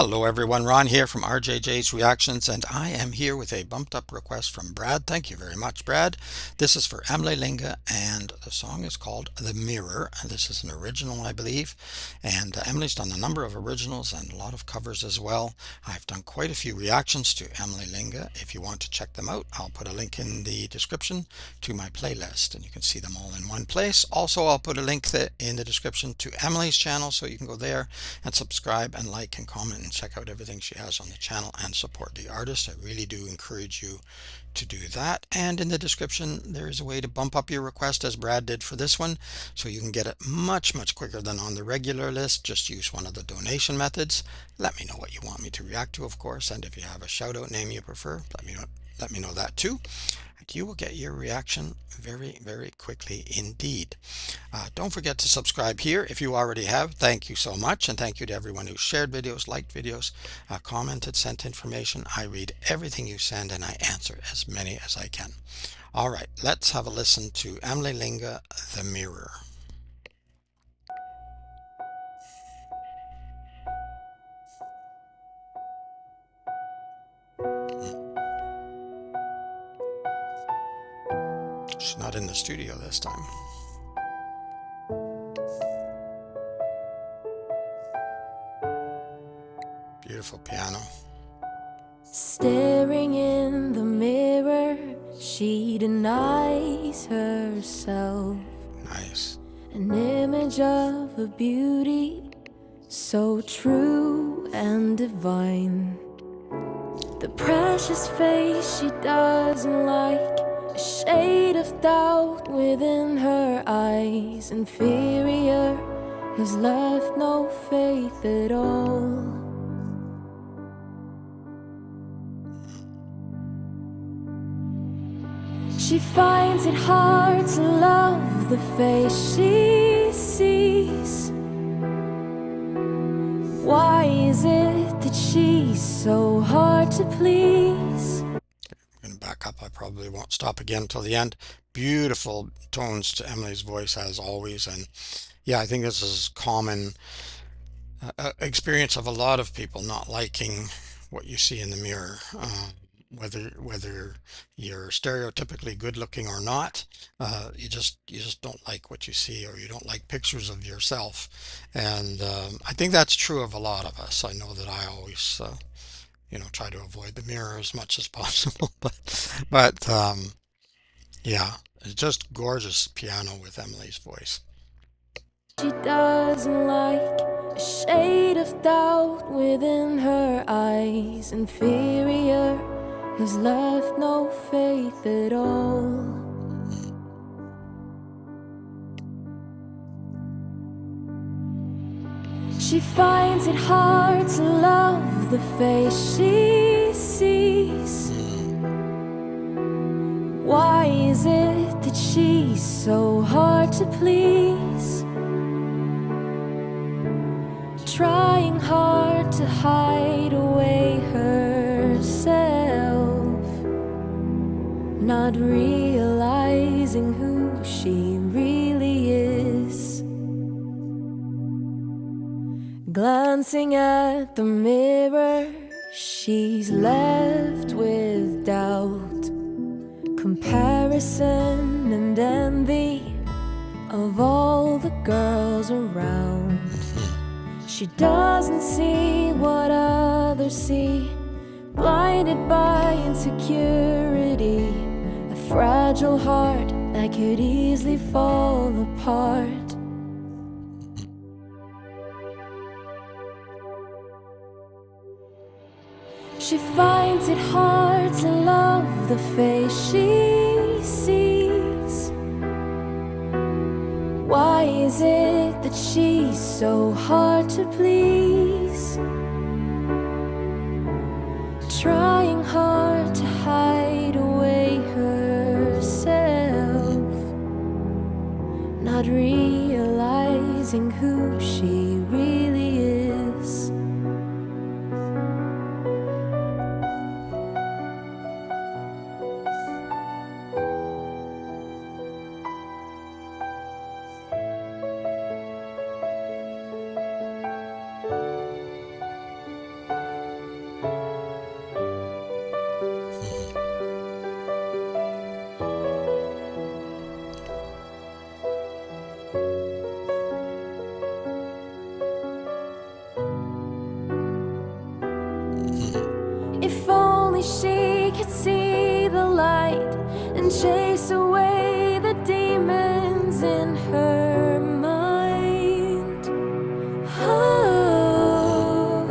Hello everyone, Ron here from RJJ's Reactions, and I am here with a bumped up request from Brad. Thank you very much, Brad. This is for Emily Linge, and the song is called The Mirror. This is an original, I believe, and Emily's done a number of originals and a lot of covers as well. I've done quite a few reactions to Emily Linge. If you want to check them out, I'll put a link in the description to my playlist, and you can see them all in one place. Also, I'll put a link in the description to Emily's channel, so you can go there and subscribe and like and comment and check out everything she has on the channel and support the artist. I really do encourage you to do that. And in the description there is a way to bump up your request, as Brad did for this one, so you can get it much quicker than on the regular list. Just use one of the donation methods. Let me know what you want me to react to, of course, and if you have a shout out name you prefer, let me know that too. You will get your reaction very quickly indeed. Don't forget to subscribe here if you already have. Thank you so much, and thank you to everyone who shared videos, liked videos, commented, sent information. I read everything you send and I answer as many as I can. All right, let's have a listen to Emily Linge, The Mirror. She's not in the studio this time. Beautiful piano. Staring in the mirror, she denies herself. Nice. An image of a beauty so true and divine. The precious face she doesn't like, a shade of doubt within her eyes. Inferior has left no faith at all. She finds it hard to love the face she sees. Why is it that she's so hard to please? I'm going to back up. I probably won't stop again until the end. Beautiful tones to Emily's voice as always, and yeah, I think this is common experience of a lot of people not liking what you see in the mirror. Whether you're stereotypically good looking or not, you just don't like what you see, or you don't like pictures of yourself, and I think that's true of a lot of us. I know that I always try to avoid the mirror as much as possible, but yeah, it's just gorgeous piano with Emily's voice. She doesn't like a shade of doubt within her eyes. Inferior has left no faith at all. She finds it hard to love the face she sees. Why is it that she's so hard to please? Trying hard to hide away herself, not realizing who she really is. Glancing at the mirror, she's left with doubt, comparison and envy of all the girls around. She doesn't see what others see, blinded by insecurity, a fragile heart that could easily fall apart. She finds it hard to love the face she sees. Why is it that she's so hard to please? Trying hard to hide away herself, not realizing who she really is. Mhm. If only she could see the light and chase away the demons in her mind. Oh,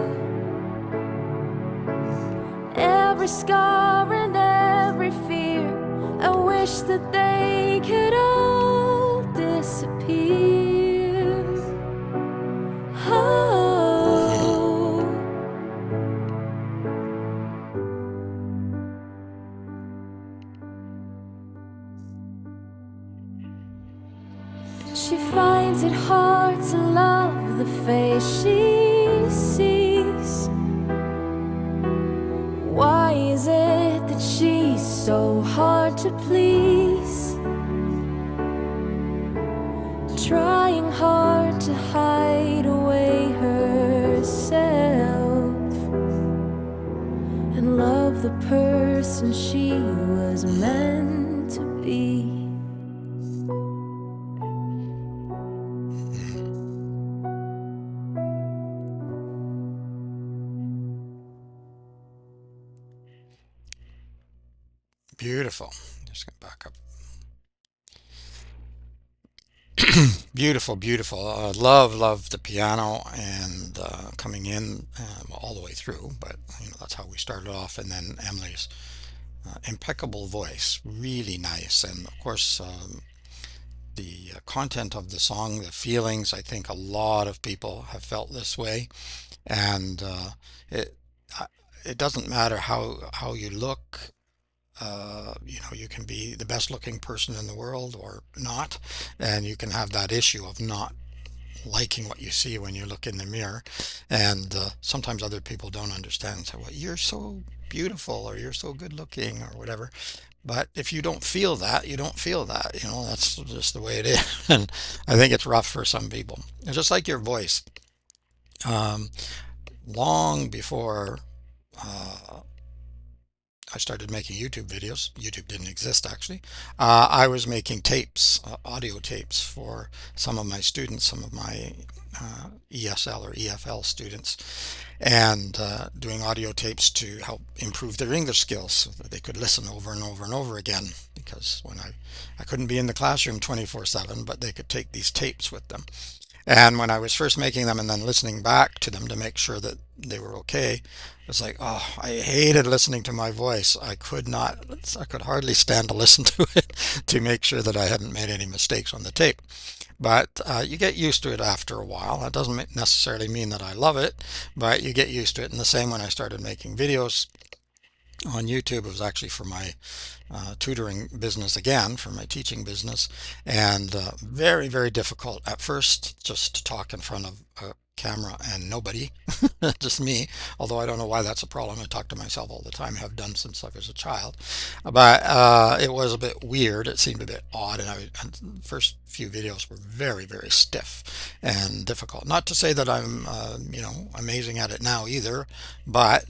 every scar and every fear, I wish that they could all disappear. Mhm. Oh, she finds it hard to love the face she sees. Why is it that she's so hard to please? Trying hard to hide away herself and love the person she was meant to be. Mhm. Beautiful. Just gonna back up. Beautiful, beautiful. Love the piano and coming in all the way through. But that's how we started off. And then Emily's impeccable voice, really nice. And of course, the content of the song, the feelings. I think a lot of people have felt this way, and it it doesn't matter how you look. You can be the best looking person in the world or not, and you can have that issue of not liking what you see when you look in the mirror. And sometimes other people don't understand and say, well, you're so beautiful or you're so good looking or whatever. But if you don't feel that, you don't feel that. That's just the way it is. And I think it's rough for some people. It's just like your voice. Um, Long before uh, I started making YouTube videos. YouTube didn't exist actually. I was making tapes, audio tapes for some of my students, some of my ESL or EFL students, and doing audio tapes to help improve their English skills so that they could listen over and over and over again. Because when I couldn't be in the classroom 24/7, but they could take these tapes with them. And when I was first making them and then listening back to them to make sure that they were okay, it was like, oh, I hated listening to my voice. I could hardly stand to listen to it to make sure that I hadn't made any mistakes on the tape. But you get used to it after a while. That doesn't necessarily mean that I love it, but you get used to it. And the same when I started making videos on YouTube. It was actually for my tutoring business again, for my teaching business, and very, very difficult at first just to talk in front of a camera and nobody, just me. Although I don't know why that's a problem. I talk to myself all the time, have done since I was a child. But it was a bit weird. It seemed a bit odd, and the first few videos were very, very stiff and difficult. Not to say that I'm, amazing at it now either, but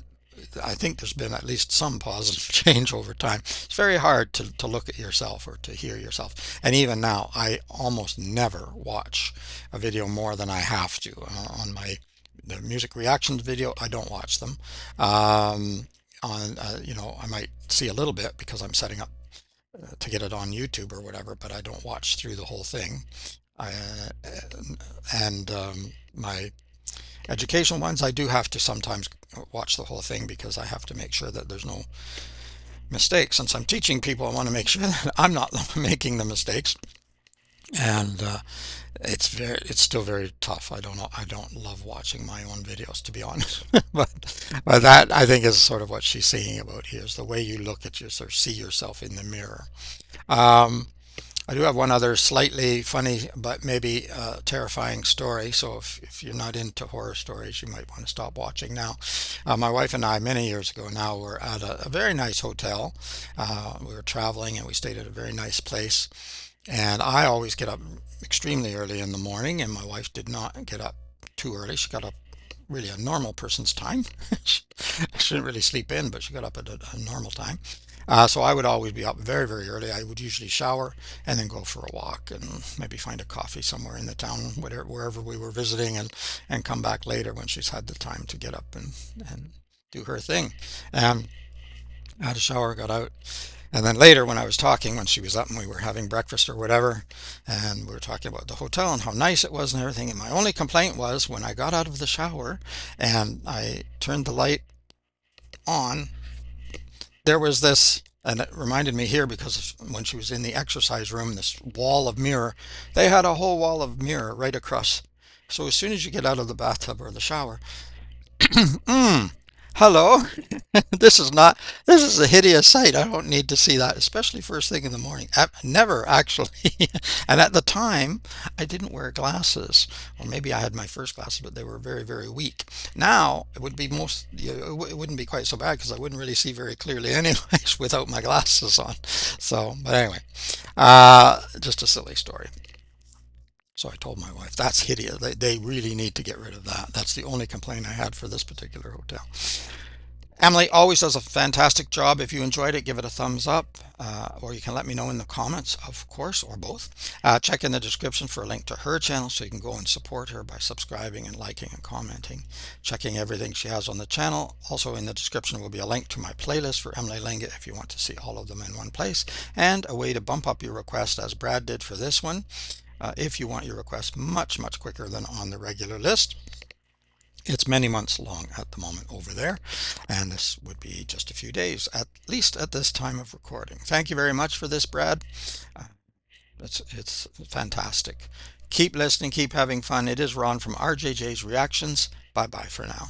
I think there's been at least some positive change over time. It's very hard to look at yourself or to hear yourself. And even now, I almost never watch a video more than I have to. On the music reactions video, I don't watch them. I might see a little bit because I'm setting up to get it on YouTube or whatever, but I don't watch through the whole thing. I, and My educational ones, I do have to sometimes watch the whole thing because I have to make sure that there's no mistakes. Since I'm teaching people, I want to make sure that I'm not making the mistakes. And it's still very tough. I don't love watching my own videos, to be honest. but that I think is sort of what she's saying about here is the way you look at yourself, see yourself in the mirror. Um, I do have one other slightly funny but maybe terrifying story. So if you're not into horror stories, you might want to stop watching now. My wife and I, many years ago now, were at a very nice hotel. We were traveling and we stayed at a very nice place. And I always get up extremely early in the morning, and my wife did not get up too early. She got up really a normal person's time. She shouldn't really sleep in, but she got up at a normal time. So I would always be up very, very early. I would usually shower and then go for a walk and maybe find a coffee somewhere in the town, wherever we were visiting, and come back later when she's had the time to get up and do her thing. Um, had a shower, got out, and then later when I was talking, when she was up and we were having breakfast or whatever, and we were talking about the hotel and how nice it was and everything, and my only complaint was when I got out of the shower and I turned the light on, there was this, and it reminded me here because when she was in the exercise room, this wall of mirror, they had a whole wall of mirror right across. So as soon as you get out of the bathtub or the shower, mm, hello, this is not, this is a hideous sight. I don't need to see that, especially first thing in the morning. Never actually. And at the time, I didn't wear glasses, or maybe I had my first glasses, but they were very, very weak. Now it would be it wouldn't be quite so bad because I wouldn't really see very clearly anyways without my glasses on. So, but anyway, just a silly story. So I told my wife, that's hideous. They really need to get rid of that. That's the only complaint I had for this particular hotel. Emily always does a fantastic job. If you enjoyed it, give it a thumbs up, or you can let me know in the comments, of course, or both. Check in the description for a link to her channel so you can go and support her by subscribing and liking and commenting, checking everything she has on the channel. Also in the description will be a link to my playlist for Emily Linge if you want to see all of them in one place, and a way to bump up your request as Brad did for this one. If you want your request much, much quicker than on the regular list. It's many months long at the moment over there, and this would be just a few days, at least at this time of recording. Thank you very much for this, Brad. Uh, it's fantastic. Keep listening, keep having fun. It is Ron from RJJ's Reactions. Bye bye for now.